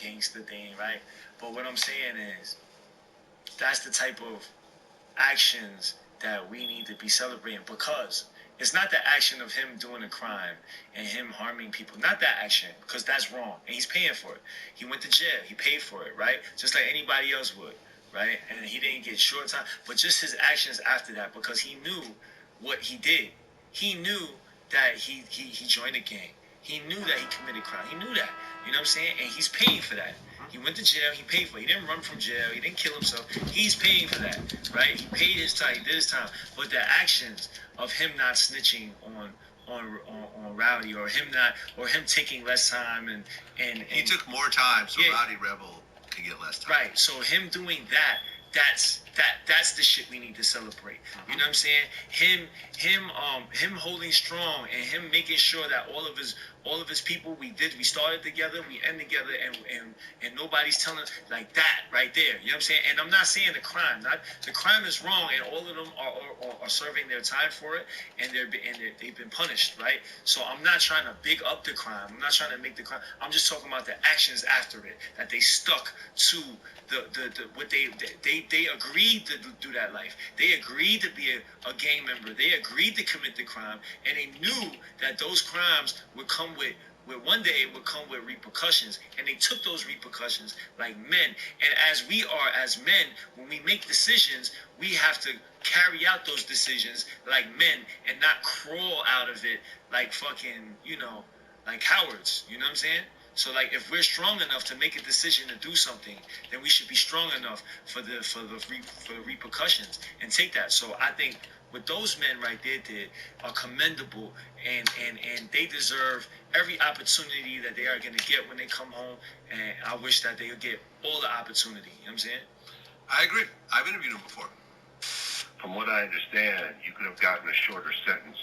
gangster thing, right? But what I'm saying is, that's the type of actions that we need to be celebrating, because it's not the action of him doing a crime and him harming people. Not that action, because that's wrong. And he's paying for it. He went to jail. He paid for it, right? Just like anybody else would, right? And he didn't get short time. But just his actions after that, because he knew what he did. He knew that he joined a gang. He knew that he committed crime. He knew that. You know what I'm saying? And he's paying for that. He went to jail. He paid for it. He didn't run from jail. He didn't kill himself. He's paying for that, right? He paid his time. He did his time. But the actions of him not snitching on Rowdy, or him taking less time, and he took more time, so yeah, Rowdy Rebel could get less time. Right. So him doing that. That's the shit we need to celebrate. You know what I'm saying? Him holding strong, and him making sure that all of his people, we started together, we end together, and nobody's telling like that right there. You know what I'm saying? And I'm not saying the crime is wrong, and all of them are serving their time for it, and they've been punished, right? So I'm not trying to big up the crime. I'm not trying to make the crime. I'm just talking about the actions after it, that they stuck to what they agreed to do that life. They agreed to be a gang member. They agreed to commit the crime, and they knew that those crimes would come with one day it would come with repercussions, and they took those repercussions like men. And as we are as men, when we make decisions, we have to carry out those decisions like men, and not crawl out of it like fucking, like cowards. You know what I'm saying? So, like, if we're strong enough to make a decision to do something, then we should be strong enough for the repercussions and take that. So I think what those men right there did are commendable, and they deserve every opportunity that they are going to get when they come home. And I wish that they would get all the opportunity. You know what I'm saying? I agree. I've interviewed him before. From what I understand, you could have gotten a shorter sentence,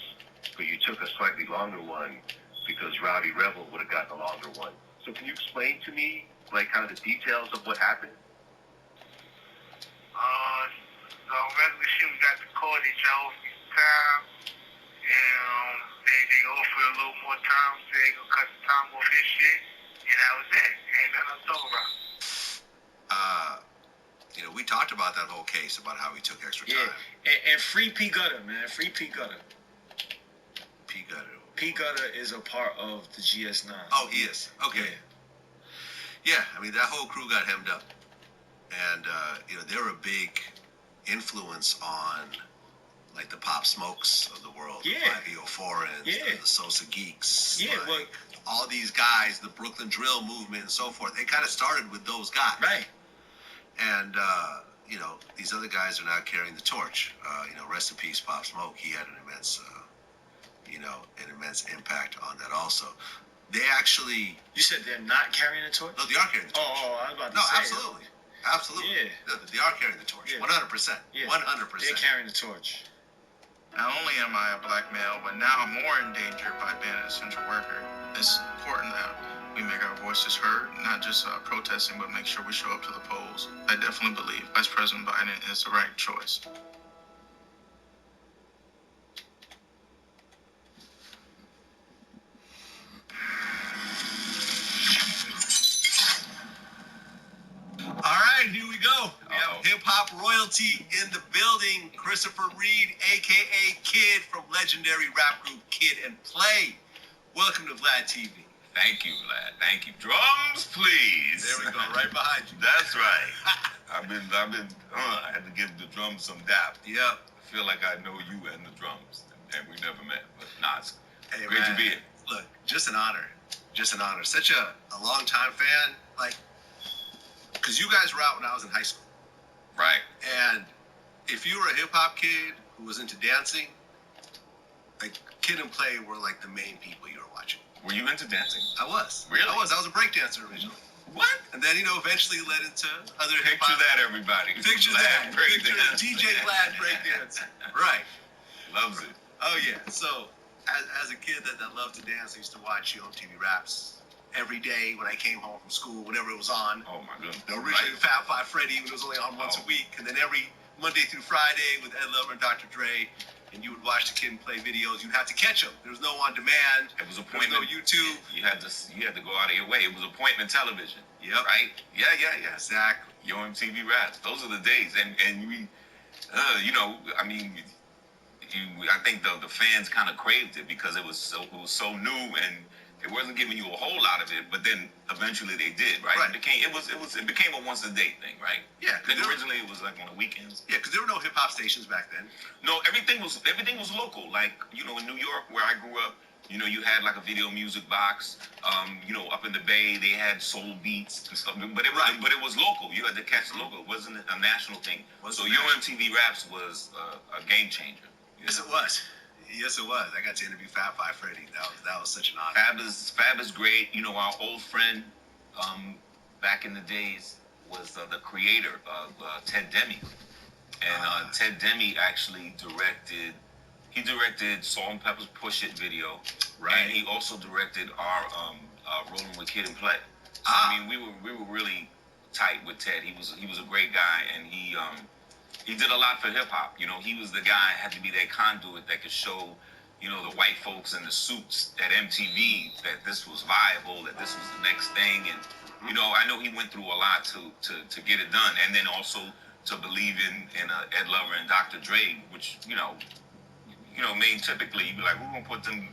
but you took a slightly longer one because Rowdy Rebel would have gotten a longer one. So can you explain to me, like, kind of the details of what happened? So resolution, we got the court, they chose his time, and they offered a little more time, so they gonna cut the time off his shit, and that was it. Ain't nothing to talk about. We talked about that whole case, about how he took extra time. Yeah, and free P. Gutter, man. Free P. Gutter. P. Gutter. P. Gutter is a part of the GS9. Oh, he is. Okay. Yeah, I mean, that whole crew got hemmed up. And, they were a big influence on, like, the Pop Smokes of the world. Yeah. The 504s, the Sosa Geeks. Yeah, all these guys, the Brooklyn Drill movement and so forth, they kind of started with those guys. Right. And, these other guys are now carrying the torch. Rest in peace, Pop Smoke. He had an immense impact on that also. They actually... You said they're not carrying the torch? No, they are carrying the torch. Oh, I was about to say. No, absolutely. Absolutely. Yeah. They are carrying the torch. Yeah. 100%. Yeah. 100%. They're carrying the torch. Not only am I a black male, but now I'm more endangered by being an essential worker. It's important that we make our voices heard, not just protesting, but make sure we show up to the polls. I definitely believe Vice President Biden is the right choice. All right, here we go. We have hip-hop royalty in the building. Christopher Reed, a.k.a. Kid from legendary rap group Kid and Play. Welcome to Vlad TV. Thank you, Vlad. Thank you. Drums, please. There we go, right behind you. That's right. I had to give the drums some dap. Yep. I feel like I know you and the drums, and we never met. But it's great to be here. Look, just an honor. Just an honor. Such a long-time fan. Because you guys were out when I was in high school. Right. And if you were a hip-hop kid who was into dancing, Kid and Play were like the main people you were watching. Were you into dancing? I was. Really? I was a breakdancer originally. What? And then, eventually led into other hip-hop. Picture that, everybody. Picture that. Picture DJ Vlad breakdance. Right. Loves it. Oh, yeah. So, as a kid that loved to dance, I used to watch you on TV Raps every day when I came home from school, whenever it was on. Oh, my goodness. Originally Fab Five Freddy, when it was only on once a week. And then every Monday through Friday with Ed Lover and Dr. Dre. and you would watch the Kid and Play videos. You'd have to catch them. There was no on demand. It was There was appointment. no YouTube. You had to go out of your way. It was appointment television. Yep. Right? Yeah. Exactly. Yo MTV Raps. Those are the days, and we, I mean, I think the fans kind of craved it because it was so new and it wasn't giving you a whole lot of it. But then eventually they did, right? Right. It became a once a day thing, right? Yeah. Then originally it was like on the weekends. Yeah, because there were no hip hop stations back then. No, everything was local. Like, in New York where I grew up, you had like a video music box. Up in the Bay they had soul beats and stuff. But it was local. You had to catch the local. It wasn't a national thing. So Yo MTV Raps was a game changer. Yes, it was. Yes, it was. I got to interview Fab Five Freddy. That was such an honor. Fab is great. Our old friend back in the days was the creator of Ted Demme. And Ted Demme actually directed Salt and Pepper's Push It video. Right. And he also directed our Rolling with Kid and Play. So, I mean, we were really tight with Ted. He was a great guy, and he did a lot for hip hop. He was the guy, had to be that conduit that could show, the white folks in the suits at MTV that this was viable, that this was the next thing. And, I know he went through a lot to get it done. And then also to believe in Ed Lover and Dr. Dre, which, made typically, you'd be like, we're going to put them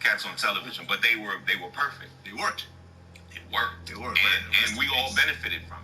cats on television. But they were perfect. They worked. It worked. They worked. And we all benefited from it.